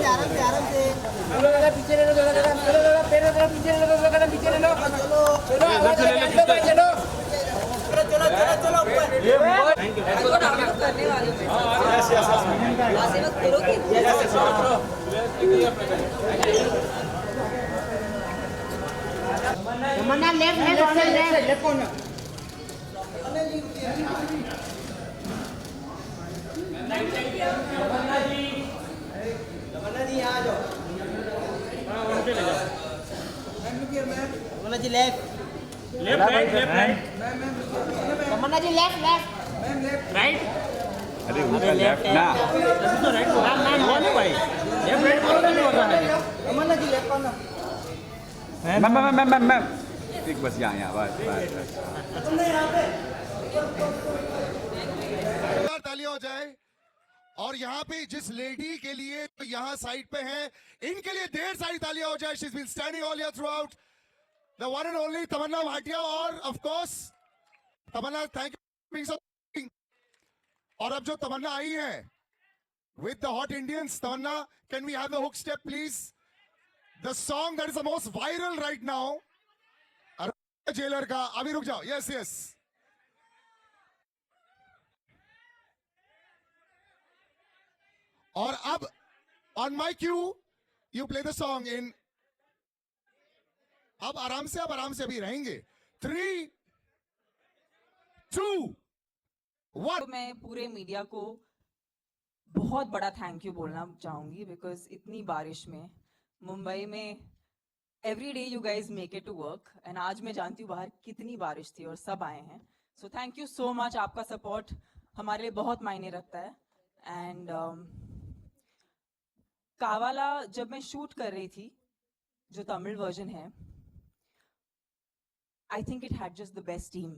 आराम से थोड़ा पीछे ले लो, थोड़ा पैर थोड़ा पीछे ले लो, थोड़ा पीछे ले लो, चलो चलो चलो चलो ऊपर। थैंक यू करने वाले हैं। यस यस आशीर्वाद करोगे? यस यस तमन्ना लेफ्ट कॉर्नर तमन्ना जी यहाँ आ जाओ। तमन्ना जी लेफ्ट राइट। तमन्ना जी लेफ्ट राइट। अरे उनका लेफ्ट ना राइट हुआ ना भाई, लेफ्ट राइट बोलो नहीं होता है। तमन्ना जी लेफ्ट कॉर्नर मैम ठीक, बस यहाँ बस। तालियां हो जाए। और यहाँ पे जिस लेडी के लिए तो यहाँ साइड पे हैं, इनके लिए ढेर सारी तालियां हो जाए। She is been standing all year throughout, the one and only Tamannaah Bhatia. और of course Tamannaah, thank you. और अब जो तमन्ना आई है with the hot Indians, Tamannaah can we have the hook step please? The song that is the most viral right now, Jailer का। अभी रुक जाओ, यस यस। और अब on my cue you play the song in. अब आराम से अभी रहेंगे। 3, 2, 1। तो मैं पूरे मीडिया को बहुत बड़ा थैंक यू बोलना चाहूंगी, बिकॉज इतनी बारिश में मुंबई में every day you guys make it to work, and आज मैं जानती हूँ बाहर कितनी बारिश थी और सब आए हैं। So thank you so much, आपका सपोर्ट हमारे लिए बहुत मायने रखता है। एंड कावाला जब मैं शूट कर रही थी, जो तमिल वर्जन है, I think it had just the best team.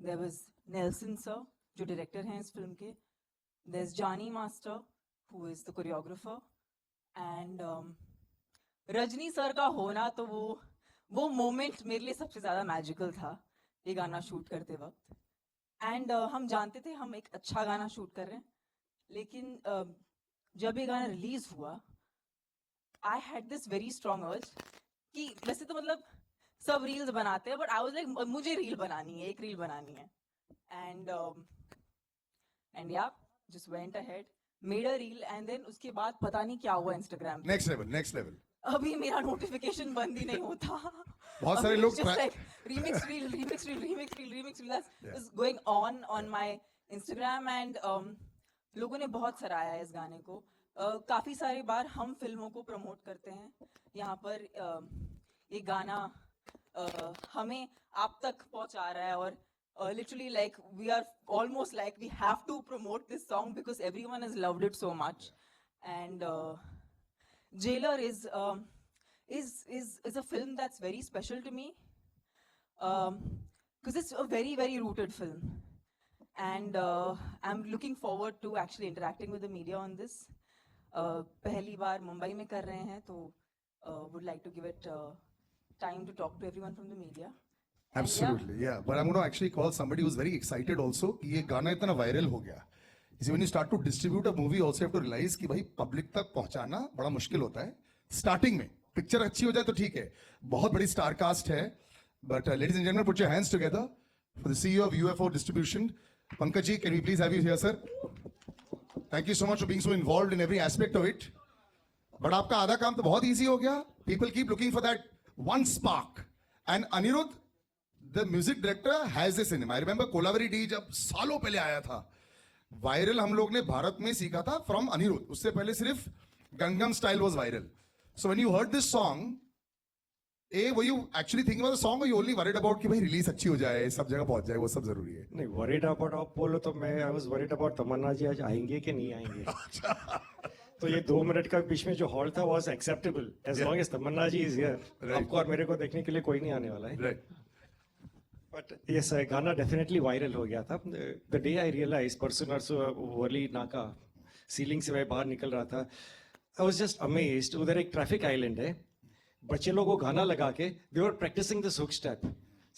There was Nelson sir जो डायरेक्टर हैं इस फिल्म के, there is Jani master who is the choreographer, and Rajini sir का होना तो वो मोमेंट मेरे लिए सबसे ज़्यादा मैजिकल था ये गाना शूट करते वक्त। एंड हम जानते थे हम एक अच्छा गाना शूट कर रहे हैं, लेकिन जब ये गाना रिलीज हुआ, I had this very strong urge कि वैसे तो मतलब सब रील्स बनाते हैं, बट आई वाज लाइक मुझे रील बनानी है, एक रील बनानी है। And yeah just went ahead, made a reel, and then उसके बाद पता नहीं क्या हुआ इंस्टाग्राम पे। Next level. अभी मेरा नोटिफिकेशन बंद ही नहीं होता। बहुत सारे लोग remix reel that's going on my Instagram, and लोगों ने बहुत सराहा है इस गाने को। काफी सारी बार हम फिल्मों को प्रमोट करते हैं यहाँ पर, ये गाना हमें आप तक पहुंचा रहा है, और literally like we are almost like we have to promote this song because everyone has loved it so much. And Jailer is a film that's very special to me, because it's a very, very rooted film, and I'm looking forward to actually interacting with the media on this. पहली बार मुंबई में कर रहे हैं, तो would like to give it time to talk to everyone from the media. Absolutely, yeah. But I'm going to actually call somebody who's very excited also कि ये गाना इतना वायरल हो गया। See, when you start to distribute a movie, also you have to realize कि भाई public तक पहुंचाना बड़ा मुश्किल होता है। स्टार्टिंग में पिक्चर अच्छी हो जाए तो ठीक है, बहुत बड़ी स्टार कास्ट है, but ladies and gentlemen, put your hands together for the CEO of UFO Distribution, Pankaj ji. Can we please have you here, sir? Thank you so much for being so involved in every aspect of it. But आपका आधा काम तो बहुत easy हो गया। People keep looking for that one spark, and Anirudh, the music director, has this in him. I remember Kolavari D जब सालों पहले आया था, वायरल हम लोग ने भारत में सीखा था फ्रॉम अनिरुद्ध। उससे पहले सिर्फ Gangnam style was viral. So when you heard this song, were you actually thinking about the song, और यू ओनली वरीड अबाउट कि भाई रिलीज अच्छी हो जाए, सब जगह पहुंच जाए, वो सब जरूरी है? नहीं, वरीड अबाउट आप बोलो तो मैं आई वाज वरीड अबाउट तमन्ना जी आज आएंगे कि नहीं आएंगे। तो ये 2 मिनट का बीच में जो हॉल था was acceptable as long as Tamannaah ji is here. आपको और मेरे को देखने के लिए कोई नहीं आने वाला है। बट यस, गाना डेफिनेटली वायरल हो गया था। द डे आई रियलाइज, परसों नरसों वर्ली नाका सीलिंग से मैं बाहर निकल रहा था, आई वाज जस्ट अमेज्ड। उधर एक ट्रैफिक आइलैंड है, बच्चे लोग को गाना लगा के they were practising the hook step.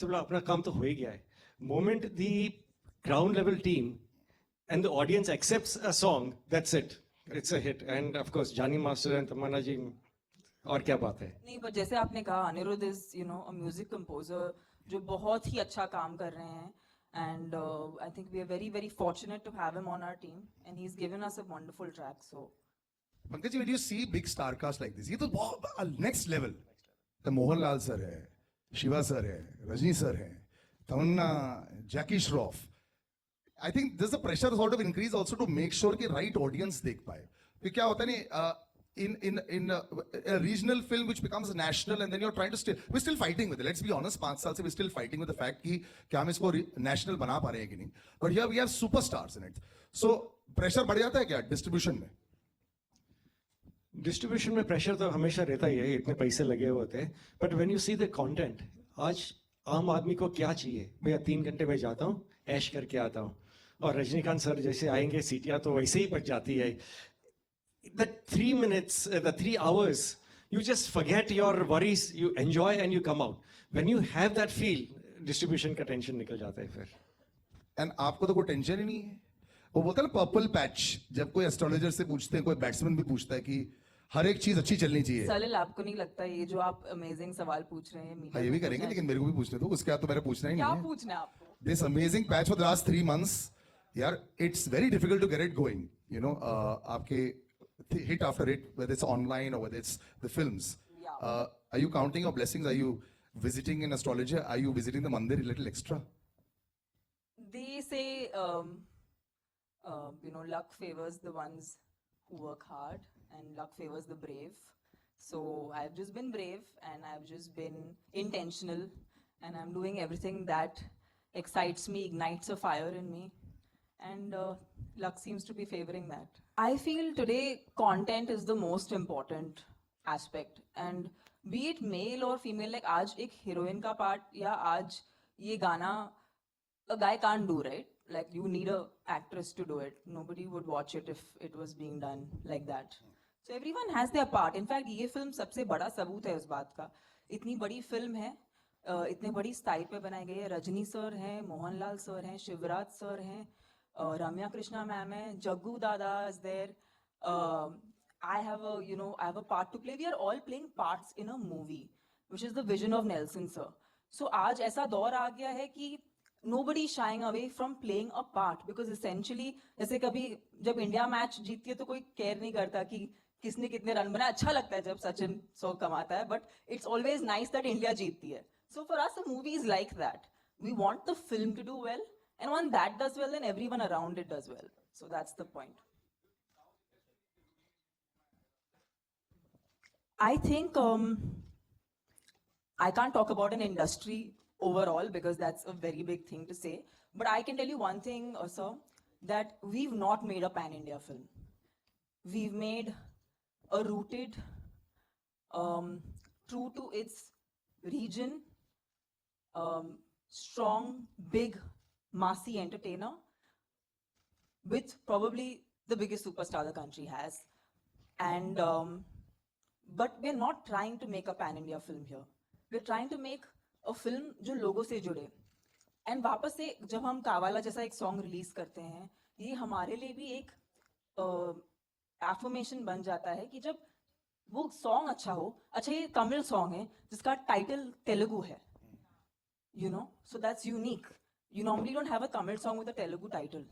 सब लोग अपना काम तो हो ही गया है। Moment the ground level team and the audience accepts a song, that's it. It's a hit, and of course, Johnny Master and Tamanna ji, और क्या बात है? नहीं, पर जैसे आपने कहा, Anirudh is a music composer जो बहुत ही अच्छा काम कर रहे हैं, and I think we are very very fortunate to have him on our team, and he is given us a wonderful track. So Pankaj ji, when you see big star cast like this, ये तो बहुत next level. तो Mohanlal sir है, Shiva sir है, Rajni sir है, तमन्ना, जैकी Shroff. I think there's a pressure sort of increase also to make sure कि right audience देख पाए. तो क्या होता है नहीं, in a regional film which becomes national, and then you're trying to we're still fighting with it. Let's be honest, 5 साल से we're still fighting with the fact कि क्या हम इसको national बना पा रहे हैं कि नहीं. But here we have superstars in it. So pressure बढ़ जाता है क्या distribution में? डिस्ट्रीब्यूशन में प्रेशर तो हमेशा रहता ही है, इतने पैसे लगे हुए होते हैं. But when you see the content, आज आम आदमी को क्या चाहिए? भैया 3 घंटे में जाता हूँ, ऐश करके आता हूँ, और रजनीकांत सर जैसे आएंगे, सीटियाँ तो वैसे ही बच जाती है. The 3 minutes, the 3 hours, you just forget your worries, you enjoy and you come out. When you have that feel, distribution का टेंशन निकल जाता है फिर. एंड आपको तो कोई टेंशन ही नहीं है. वो बोलता है ना पर्पल पैच, जब कोई एस्ट्रोलॉजर से पूछते हैं, कोई बैट्समैन भी पूछता है कि हर एक चीज अच्छी चलनी चाहिए. सलिल, आपको नहीं लगता ये जो आप अमेजिंग सवाल पूछ रहे हैं, हाँ, ये भी करेंगे, लेकिन मेरे को भी पूछने दो. उसके बाद तो मेरा पूछना ही क्या नहीं है. पूछना है आपको? This amazing patch for the last 3 months, यार, it's very difficult to get it going. You know, आपके hit after hit, whether it's online or whether it's the films. Yeah. Are you counting your blessings? Are you visiting an astrologer? Are you visiting the mandir a little extra? They say, luck favors the ones who work hard, and luck favors the brave. So I've just been brave, and I've just been intentional, and I'm doing everything that excites me, ignites a fire in me, and luck seems to be favoring that. I feel today content is the most important aspect, and be it male or female, like आज एक heroine का part या आज ये गाना a guy can't do, right? Like you need a actress to do it. Nobody would watch it if it was being done like that. So everyone has their part. In fact, ये film सबसे बड़ा सबूत है उस बात का. इतनी बड़ी फिल्म है, इतने बड़ी स्टाइल पे बनाई गई है. रजनी सर हैं, मोहनलाल सर हैं, शिवराज सर हैं, रम्या कृष्णा मैम है, जग्गू दादा is there. I have a part to play. We are all playing parts in a movie, which is the vision of Nelson sir. So आज ऐसा दौर आ गया है कि nobody shying away from playing a part, because essentially जैसे कभी जब India match जीतती है तो कोई केयर नहीं करता कि किसने कितने रन बनाए. अच्छा लगता है जब सचिन 100 कमाता है, but it's always nice that India जीतती है. So for us, a movie is like that. We want the film to do well, and when that does well, then everyone around it does well. So that's the point. I think I can't talk about an industry overall because that's a very big thing to say. But I can tell you one thing, sir, that we've not made a pan-India film. We've made a rooted, true to its region, strong, big, massy entertainer with probably the biggest superstar the country has. And, but we're not trying to make a pan-India film here. We're trying to make a film जो लोगों से जुड़े. And वापस से जब हम कावाला जैसा एक सॉन्ग रिलीज करते हैं, ये हमारे लिए भी एक एफर्मेशन बन जाता है कि जब वो सॉन्ग अच्छा हो. अच्छा, ये तमिल सॉन्ग है जिसका टाइटल तेलुगु है, so that's unique. You normally don't have a Tamil song with a Telugu title.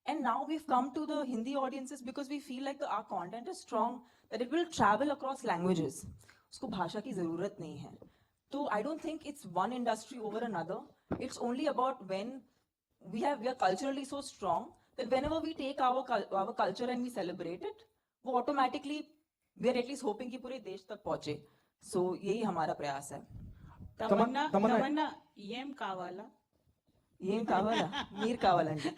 And now we've come to the Hindi audiences because we feel like our content is strong, that it will travel across languages. उसको भाषा की जरूरत नहीं है. So I don't think it's one industry over another. It's only about when we are culturally so strong that whenever we take our culture and we celebrate it, वो automatically we are at least hoping कि पूरे देश तक पहुंचे. So यही हमारा प्रयास है. తమన్నా ఏం కావాలా? ఏం కావాలా? మీరు కావాలండి.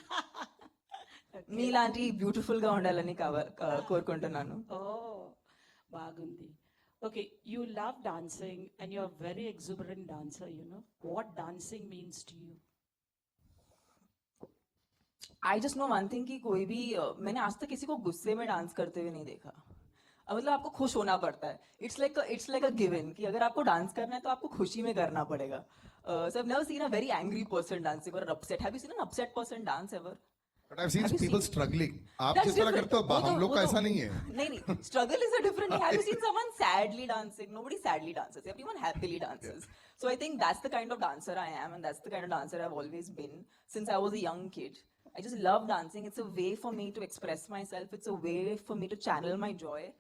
మీలాంటి బ్యూటిఫుల్ గా ఉండాలని కోరుకుంటున్నాను. ఓ బాగుంది. Okay, you love dancing and you're a very exuberant dancer, What dancing means to you? I just know one thing कि कोई भी मैंने आज तक किसी को गुस्से में डांस करते हुए नहीं देखा. मतलब आपको खुश होना पड़ता है. It's like a given कि अगर आपको डांस करना है तो आपको खुशी में करना पड़ेगा. So I've never seen a very angry person dancing or upset. Have you seen an upset person dance ever? But I've seen Have you people seen- struggling. आप That's जिस तरह different. करते हो, वो तो- हम लोग वो का तो- ऐसा नहीं है. नहीं, struggle is a different. Have you seen someone sadly dancing? Nobody sadly dances. Everyone happily dances. So I think that's the kind of dancer I am, and that's the kind of dancer I've always been since I was a young kid. I just love dancing. It's a way for me to express myself. It's a way for me to channel my joy,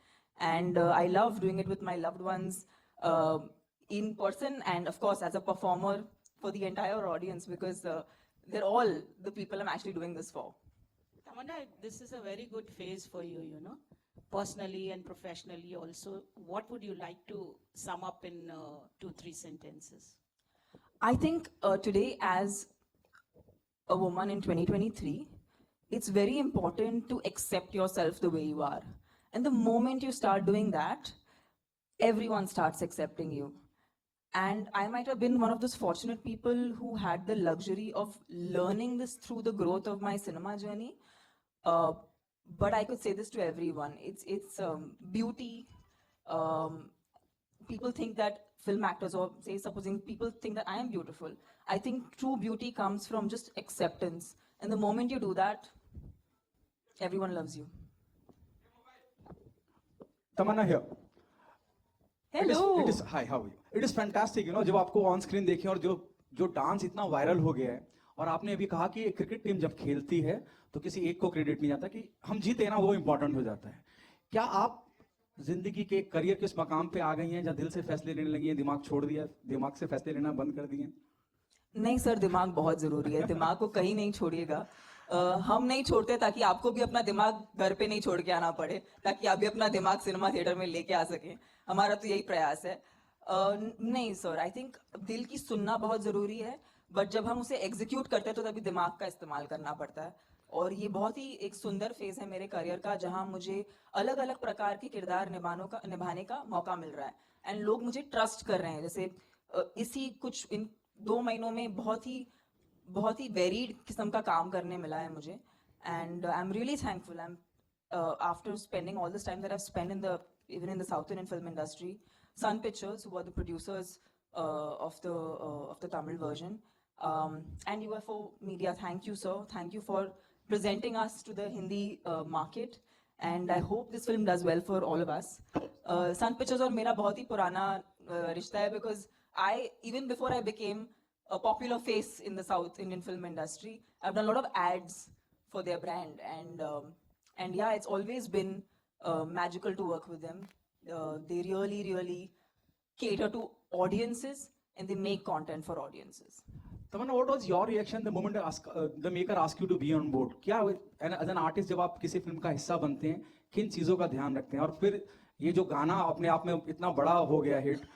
and I love doing it with my loved ones in person, and of course as a performer for the entire audience because they're all the people I'm actually doing this for. Tamanna, this is a very good phase for you, you know, personally and professionally also. What would you like to sum up in 2-3 sentences? I think today, as a woman in 2023, it's very important to accept yourself the way you are. And the moment you start doing that, everyone starts accepting you. And I might have been one of those fortunate people who had the luxury of learning this through the growth of my cinema journey. But I could say this to everyone: it's beauty. People think that film actors, or say supposing people think that I am beautiful. I think true beauty comes from just acceptance. And the moment you do that, everyone loves you. Tamanna here. Hello. Hi, how are you? It is fantastic, you know, जब आपको on screen देखें और जो dance इतना viral हो गया है, और आपने अभी कहा कि क्रिकेट टीम जब खेलती है तो किसी एक को क्रेडिट नहीं जाता, कि हम जीते ना वो इंपॉर्टेंट हो जाता है. क्या आप जिंदगी के करियर के उस मकाम पे आ गई हैं जहाँ दिल से फैसले लेने लगी हैं, दिमाग छोड़ दिया, दिमाग से फैसले लेना बंद कर दिए? नहीं सर, दिमाग बहुत जरूरी है. दिमाग को कहीं नहीं छोड़िएगा. हम नहीं छोड़ते ताकि आपको भी अपना दिमाग घर पे नहीं छोड़ के आना पड़े, ताकि आप भी अपना दिमाग सिनेमा थिएटर में लेके आ सकें. हमारा तो यही प्रयास है. नहीं सर, आई थिंक दिल की सुनना बहुत जरूरी है, बट जब हम उसे एग्जीक्यूट करते हैं तो तभी दिमाग का इस्तेमाल करना पड़ता है. और ये बहुत ही एक सुंदर फेज है मेरे करियर का, जहां मुझे अलग अलग प्रकार के किरदार निभाने का मौका मिल रहा है. एंड लोग मुझे ट्रस्ट कर रहे हैं. जैसे इसी कुछ इन 2 महीनों में बहुत ही वेरीड किस्म का काम करने मिला है मुझे. And I am really thankful. I am after spending all this time that I have spent even in the South Indian film industry, Sun Pictures, who are the producers of the Tamil version, and UFO Media, thank you, sir. Thank you for presenting us to the Hindi market, and I hope this film does well for all of us. Sun Pictures और मेरा बहुत ही पुराना रिश्ता है, because even before I became a popular face in the South Indian film industry, I've done a lot of ads for their brand, and yeah, it's always been magical to work with them. They really cater to audiences, and they make content for audiences. Tamanna, what was your reaction the moment the maker asked you to be on board? क्या as an artist जब आप किसी film का हिस्सा बनते हैं, किन चीज़ों का ध्यान रखते हैं? और फिर ये जो गाना अपने आप में इतना बड़ा हो गया हिट,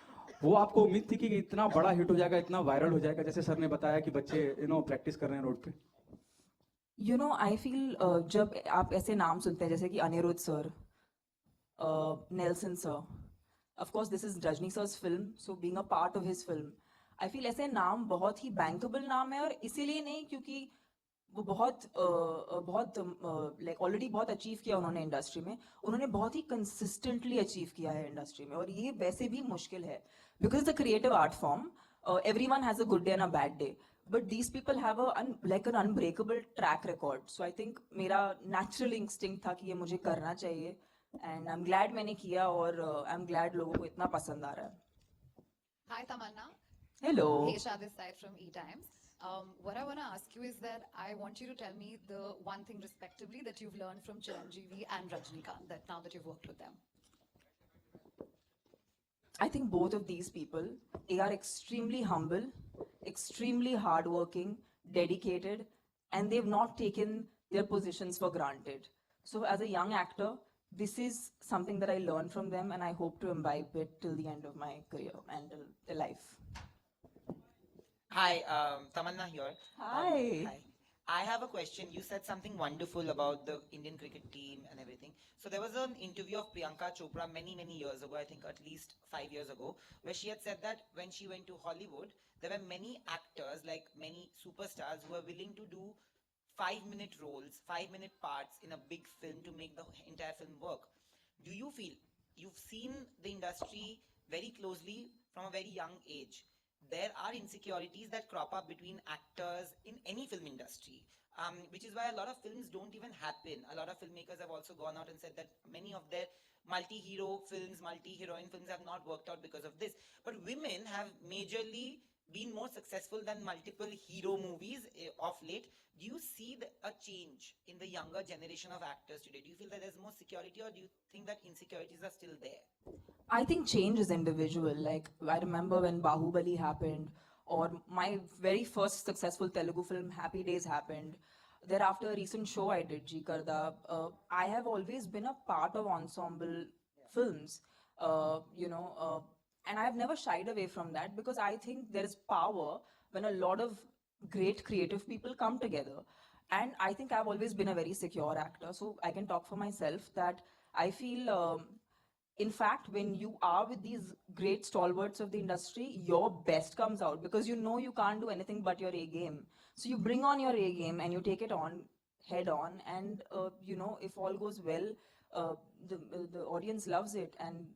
वो आपको उम्मीद थी कि इतना बड़ा हिट हो जाएगा, इतना वायरल हो जाएगा, जैसे सर ने बताया कि बच्चे प्रैक्टिस कर रहे हैं रोड पे? You know, I feel जब आप ऐसे नाम सुनते हैं जैसे कि Anirudh sir, Nelson sir, of course this is Rajni sir's film, so being a part of his film, I feel ऐसे नाम बहुत ही bankable नाम है. और इसीलिए नहीं क्योंकि वो बहुत like already बहुत अचीव किया उन्होंने इंडस्ट्री में. उन्होंने बहुत ही कंसिस्टेंटली अचीव किया है इंडस्ट्री में, और ये वैसे भी मुश्किल है, because it's a creative art form. Everyone has a good day and a bad day, but these people have like an unbreakable track record. So I think मेरा natural instinct था कि ये मुझे करना चाहिए, and I'm glad मैंने किया, और I'm glad लोगों को इतना पसंद आ रहा है. Hi Tamanna. Hello. Kesha this side from E-Times. What I want to ask you is that I want you to tell me the one thing respectively that you've learned from Chiranjeevi and Rajnikant, that now that you've worked with them. I think both of these people, they are extremely humble, extremely hardworking, dedicated, and they've not taken their positions for granted. So as a young actor, this is something that I learned from them, and I hope to imbibe it till the end of my career and till the life. Hi, Tamanna here. Hi. Hi. I have a question. You said something wonderful about the Indian cricket team and everything. So there was an interview of Priyanka Chopra many years ago, I think at least 5 years ago, where she had said that when she went to Hollywood, there were many actors, like many superstars, who were willing to do 5-minute roles, 5-minute parts in a big film to make the entire film work. Do you feel, you've seen the industry very closely from a very young age, there are insecurities that crop up between actors in any film industry. Which is why a lot of films don't even happen. A lot of filmmakers have also gone out and said that many of their multi-hero films, multi-heroine films have not worked out because of this. But women have majorly been more successful than multiple hero movies of late. Do you see a change in the younger generation of actors today? Do you feel that there's more security, or do you think that insecurities are still there? I think change is individual. Like, I remember when Bahubali happened, or my very first successful Telugu film, Happy Days, happened. Thereafter, a recent show I did, Ji Karda, I have always been a part of ensemble films, and I've never shied away from that, because I think there is power when a lot of great creative people come together. And I think I've always been a very secure actor, so I can talk for myself that I feel, in fact, when you are with these great stalwarts of the industry, your best comes out, because you know you can't do anything but your A game. So you bring on your A game and you take it on head on, and if all goes well, the audience loves it, and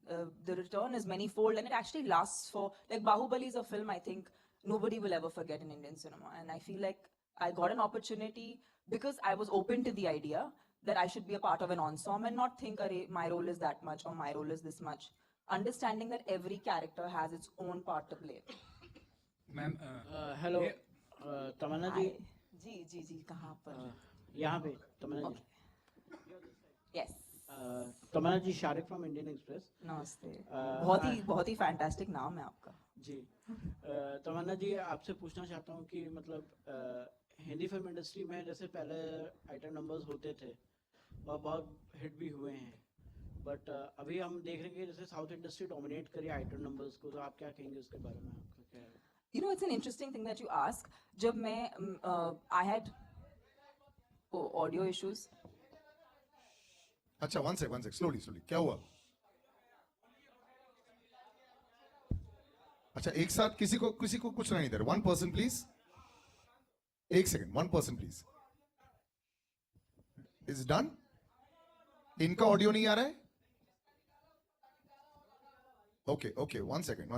the return is manifold, and it actually lasts for, like, Bahubali is a film I think nobody will ever forget in Indian cinema. And I feel like I got an opportunity because I was open to the idea that I should be a part of an ensemble and not think, "Arey, my role is that much or my role is this much." Understanding that every character has its own part to play. Ma'am hello Tamannaah ji जी कहाँ पर? यहाँ पे Tamannaah ji Yes. Tamannaah ji Shariq from Indian Express नमस्ते. hi. बहुत ही fantastic नाम है आपका. जी तमन्ना जी आपसे पूछना चाहता हूँ कि मतलब हिंदी फिल्म इंडस्ट्री में जैसे पहले आइटम नंबर्स होते थे और बहुत हिट भी हुए हैं, बट अभी हम देख रहे हैं कि जैसे साउथ इंडस्ट्री डोमिनेट करी आइटम नंबर्स को, तो आप क्या कहेंगे उसके बारे में? आपका क्या है? It's an interesting thing that you ask. जब मैं I had audio issues. अच्छा, one sec, slowly. क्या हुआ? अच्छा, एक साथ किसी को कुछ नहीं दे रहा. One person please. एक second, one person please. Is it done? इनका ऑडियो नहीं आ रहा है? Okay, one second.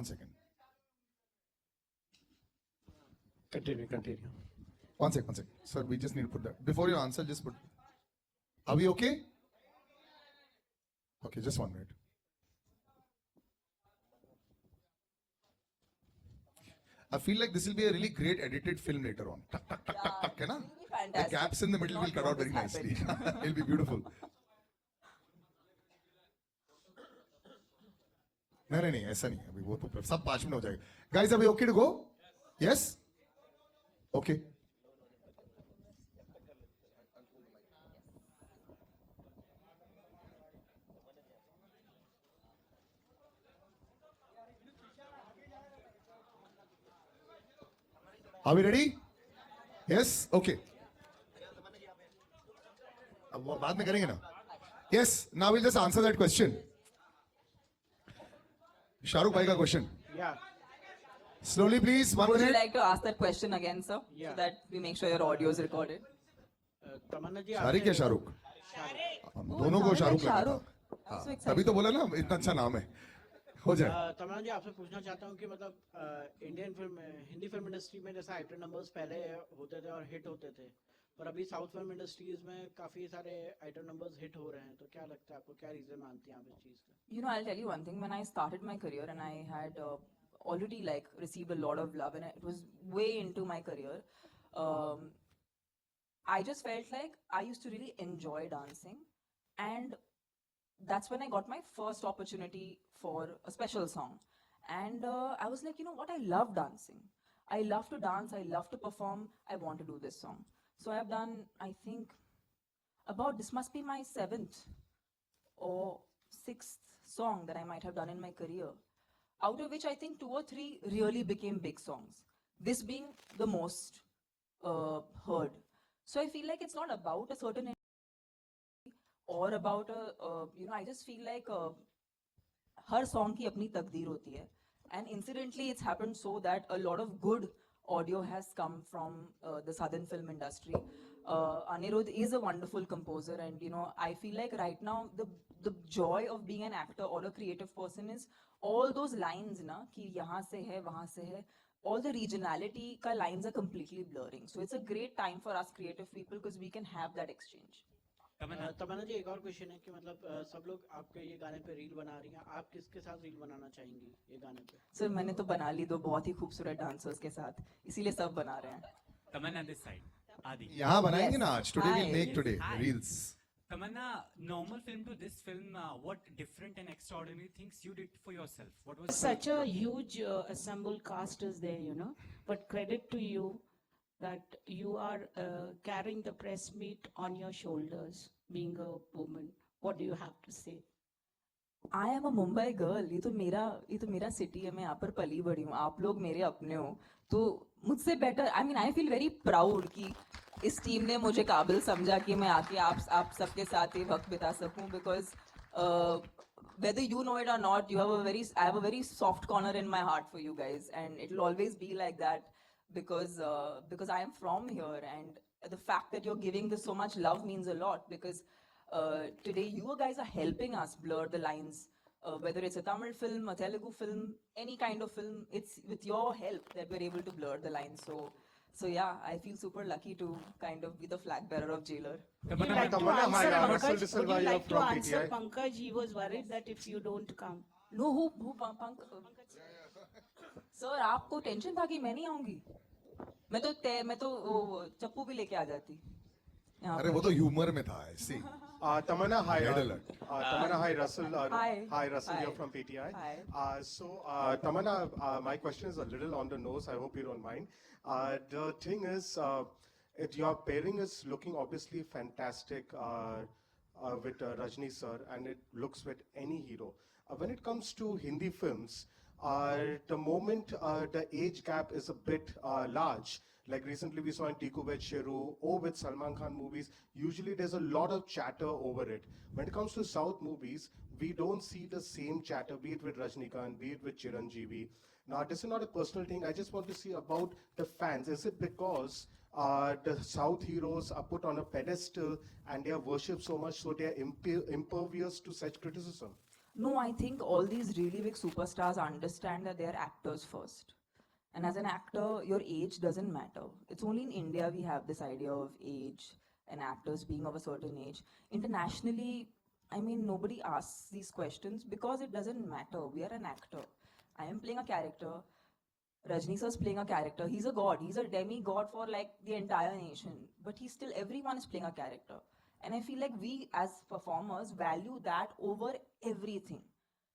Continue. One sec. Sir, we just need to put that. Before you answer, just put. Are we okay? Okay, just 1 minute. I feel like this will be a really great edited film later on. Tuck, है ना? The gaps in the middle will cut out very nicely. It'll be beautiful. नहीं, ऐसा नहीं है. अभी वो तो सब 5 मिनट हो जाएगा. Guys, are we okay to go? Yes? Okay. Are we ready? Yes? Okay. अब वो बाद में करेंगे ना? Yes. Now we'll just answer that question. Shahrukh भाई का question. Yeah. Slowly, please. 1 Would you minute. like to ask that question again, sir? Yeah. So that we make sure your audio is recorded. तमन्ना जी शारिक या शाहरुख? हम दोनों को शाहरुख लगा था. I'm so हाँ, excited. तभी तो बोला ना इतना अच्छा नाम है. हो जाए. तमन्ना जी आपसे पूछना चाहता हूँ कि मतलब हिंदी फिल्म इंडस्ट्री में जैसे आइटम नंबर्स पहले होते थे और हिट होते थे, पर अभी साउथ फिल्म इंडस्ट्रीज में काफी सारे आइटम नंबर्स हिट हो रहे हैं, तो क्या लगता है आपको, क्या रीजन मानती हैं आप इस चीज का? I'll tell you one thing. When I started my career and I had already received a lot of love and it was way into my career, I just felt like I used to really enjoy dancing, and that's when I got my first opportunity for a special song. And I was like, you know what, I love dancing. I love to dance, I love to perform, I want to do this song. So I've done, I think, this must be my 7th or 6th song that I might have done in my career, out of which I think 2 or 3 really became big songs, this being the most heard. So I feel like it's not about a certain or about I just feel like her song की अपनी तकदीर होती है, and incidentally it's happened so that a lot of good audio has come from the southern film industry. Anirudh is a wonderful composer, and I feel like right now the joy of being an actor or a creative person is all those lines ना कि यहाँ से है वहाँ से है, all the regionality ka lines are completely blurring. So it's a great time for us creative people because we can have that exchange. तमन्ना जी, एक और क्वेश्चन है कि मतलब सब लोग आपके ये गाने पे रील बना रही हैं, आप किसके साथ रील बनाना चाहेंगी ये गाने पे? सर मैंने तो बना ली 2 बहुत ही खूबसूरत डांसर्स के साथ, इसीलिए सब बना रहे हैं. Tamanna this side. Adi. यहाँ बनाएंगे Yes. ना आज. Today we'll Hi. make today reels. Tamanna, normal film to this film, what different and extraordinary things you did for yourself? What was Such a huge assembled cast is there, you know, but credit to you that you are carrying the press meet on your shoulders, being a woman. What do you have to say? I am a Mumbai girl. ये तो मेरा city है. मैं यहाँ पर पली बड़ी हूँ. आप लोग मेरे अपने हो. तो मुझसे better, I mean, I feel very proud कि इस टीम ने मुझे काबिल समझा कि मैं आके आप सबके साथ ये वक्त बिता सकूं. Because whether you know it or not, I have a very soft corner in my heart for you guys, and it will always be like that because I am from here, and the fact that you're giving this so much love means a lot because. Today you guys are helping us blur the lines, whether it's a Tamil film, a Telugu film, any kind of film. It's with your help that we're able to blur the lines. So yeah, I feel super lucky to kind of be the flag bearer of Jailer. Would you like to Tamanna, hi, answer, Russell Pankaj? De Silva Would you here like to from answer PTI. Pankaj? He was worried that if you don't come. No, who Sir, आपको tension था कि मैं नहीं आऊंगी. मैं तो वो चप्पू भी लेके आ जाती. अरे वो तो ह्यूमर में था ऐसे. Tamanna, hi. Red alert. Tamanna, hi, Russell. Hi. Russell Hi. here from PTI. Hi. Tamanna, my question is a little on the nose. I hope you don't mind. The thing is, your pairing is looking obviously fantastic with Rajni sir, and it looks with any hero. When it comes to Hindi films, the moment the age gap is a bit large, like recently we saw in Tiku with Sheru or with Salman Khan movies, usually there's a lot of chatter over it. When it comes to South movies, we don't see the same chatter, be it with Rajnikant, be it with Chiranjeevi. Now, this is not a personal thing. I just want to see about the fans. Is it because the South heroes are put on a pedestal and they are worshipped so much so they are impervious to such criticism? No, I think all these really big superstars understand that they're actors first. And as an actor, your age doesn't matter. It's only in India we have this idea of age and actors being of a certain age. Internationally, I mean, nobody asks these questions because it doesn't matter. We are an actor. I am playing a character. Rajni sir is playing a character. He's a god. He's a demigod for like the entire nation. But everyone is playing a character. And I feel like we as performers value that over everything.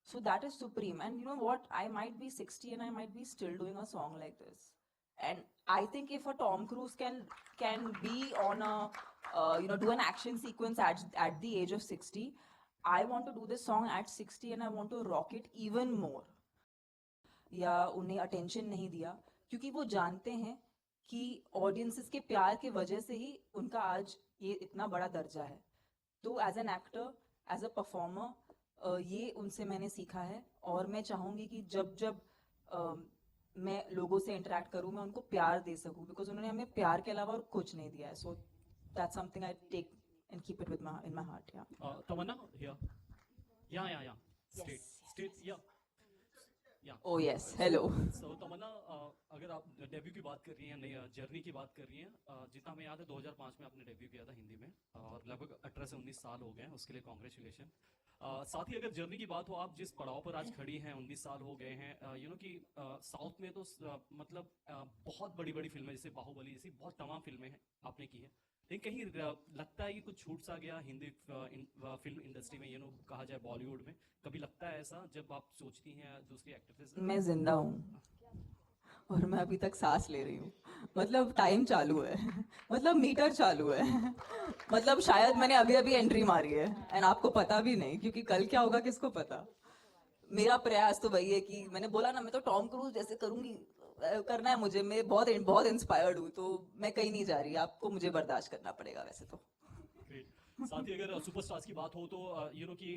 So that is supreme. And you know what? I might be 60 and I might be still doing a song like this. And I think if a Tom Cruise can be on a, do an action sequence at the age of 60, I want to do this song at 60 and I want to rock it even more. या उन्हें attention नहीं दिया क्योंकि वो जानते हैं कि audiences के प्यार के वजह से ही उनका आज ये इतना बड़ा दर्जा है. तो as an actor, as a performer, ये उनसे मैंने सीखा है और मैं चाहूँगी कि जब मैं लोगों से interact करूँ मैं उनको प्यार दे सकूँ because उन्होंने हमें प्यार के अलावा और कुछ नहीं दिया है. So that's something I take and keep it in my heart. Yeah. Tamanna, here. Yeah. Straight, yeah. Oh yes, hello. So तमन्ना, अगर आप डेब्यू की बात कर रही हैं, नई जर्नी की बात कर रही हैं, जितना हमें याद है 2005 में आपने डेब्यू किया था हिंदी में और लगभग 18 से 19 साल हो गए हैं, उसके लिए कांग्रेचुलेशन. साथ ही अगर जर्नी की बात हो, आप जिस पड़ाव पर आज खड़ी हैं, 19 साल हो गए हैं, कि साउथ में तो मतलब बहुत बड़ी बड़ी फिल्में जैसे बाहुबली जैसी बहुत तमाम फिल्में हैं आपने की हैं, लेकिन कहीं लगता है कि कुछ छूट सा गया हिंदी फिल्म इंडस्ट्री में, कहा जाए बॉलीवुड में, कभी लगता है ऐसा जब आप सोचती हैं दूसरी एक्ट्रेसेस? मैं जिंदा हूँ और मैं अभी तक सांस ले रही हूँ. मतलब टाइम चालू है, मतलब मीटर चालू है, मतलब शायद मैंने अभी एंट्री मारी है एंड आपको पता भी नहीं क्योंकि कल क्या होगा किसको पता. मेरा प्रयास तो वही है कि मैंने बोला ना, मैं तो टॉम क्रूज जैसे करूंगी, करना है मुझे. मैं बहुत इंस्पायर्ड हूँ तो मैं कहीं नहीं जा रही. आपको मुझे बर्दाश्त करना पड़ेगा वैसे तो. साथ ही अगर सुपरस्टार्स की बात हो तो कि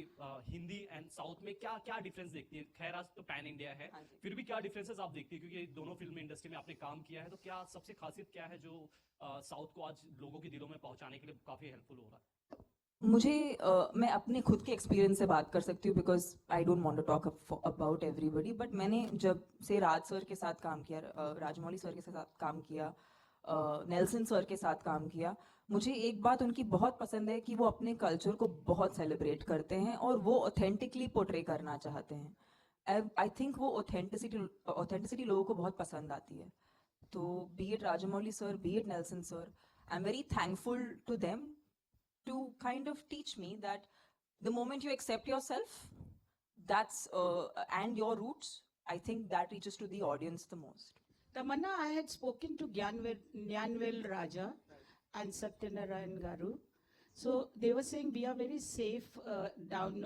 हिंदी एंड साउथ में क्या डिफरेंस देखती है? खैर आज तो पैन इंडिया है, फिर भी क्या डिफरेंसेस आप देखती है क्योंकि दोनों फिल्म इंडस्ट्री में आपने काम किया है, तो क्या सबसे खासियत क्या है जो साउथ को आज लोगों के दिलों में पहुंचाने के लिए काफी हेल्पफुल हो रहा है? मुझे मैं अपने खुद के एक्सपीरियंस से बात कर सकती हूँ because I don't want to talk about everybody, but मैंने जब से राज सर के साथ काम किया, राजमौली सर के साथ काम किया, नेल्सन सर के साथ काम किया, मुझे एक बात उनकी बहुत पसंद है कि वो अपने कल्चर को बहुत सेलिब्रेट करते हैं और वो ऑथेंटिकली पोर्ट्रे करना चाहते हैं. आई थिंक वो ऑथेंटिसिटी लोगों को बहुत पसंद आती है. तो be it Rajamouli sir, be it Nelson sir, I am very thankful to them to kind of teach me that the moment you accept yourself, that's and your roots, I think that reaches to the audience the most. Tamanna, I had spoken to Nyanvel Raja and Satyanarayan Garu. So they were saying we are very safe down,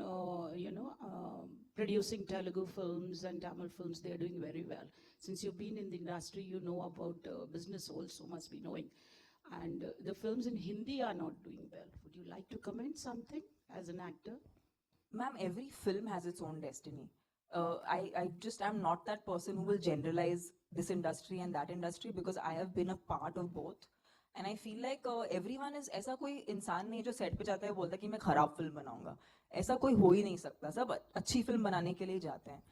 producing Telugu films and Tamil films. They are doing very well. Since you've been in the industry, you know about business also, must be knowing. And the films in Hindi are not doing well. Would you like to comment something as an actor? Ma'am, every film has its own destiny. I just am not that person who will generalize this industry and that industry because I have been a part of both. And I feel like everyone is, ऐसा कोई इंसान नहीं जो set पे जाता है बोलता है कि मैं खराब फिल्म बनाऊंगा. ऐसा कोई हो ही नहीं सकता. सब अच्छी फिल्म बनाने के लिए जाते हैं.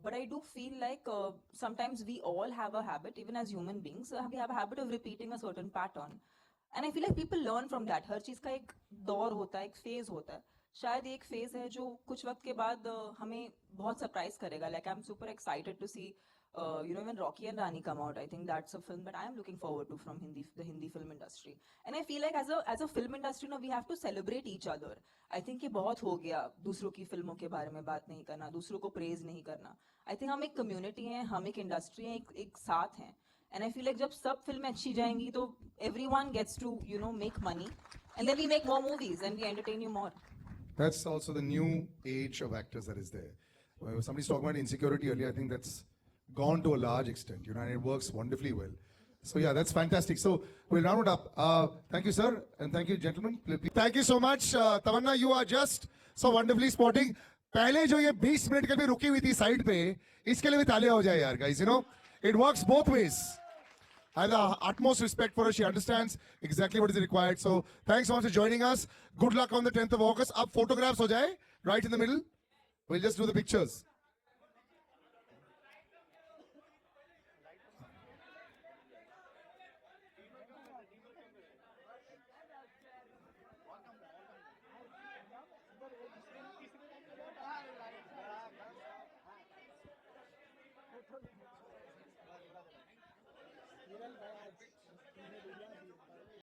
But I do feel like sometimes we all have a habit, even as human beings, we have a habit of repeating a certain pattern. And I feel like people learn from that. हर चीज़ का एक दौर होता है, एक phase होता है. शायद एक phase है जो कुछ वक्त के बाद हमें बहुत surprise करेगा. Like I'm super excited to see, when Rocky and Rani come out. I think that's a film that I am looking forward to from the Hindi film industry. And I feel like as a film industry, we have to celebrate each other. I think ये बहुत हो गया दूसरों की फिल्मों के बारे में बात नहीं करना, दूसरों को praise नहीं करना. I think हम एक community हैं, हम एक industry हैं, एक साथ हैं. And I feel like जब सब फिल्में अच्छी जाएंगी तो everyone gets to make money, and then we make more movies and we entertain you more. That's also the new age of actors that is there. Somebody's talking about insecurity earlier. I think that's gone to a large extent, and it works wonderfully well. So yeah, that's fantastic. So we'll round it up. Thank you, sir, and thank you, gentlemen. Thank you so much, Tamanna. You are just so wonderfully sporting. पहले जो ये 20 minute के भी रुकी हुई थी side पे, इसके लिए भी तालियां हो जाए यार, guys. It works both ways. I have the utmost respect for her. She understands exactly what is required. So thanks so much for joining us. Good luck on the 10th of August. Ab photographs ho jaye, right in the middle. We'll just do the pictures.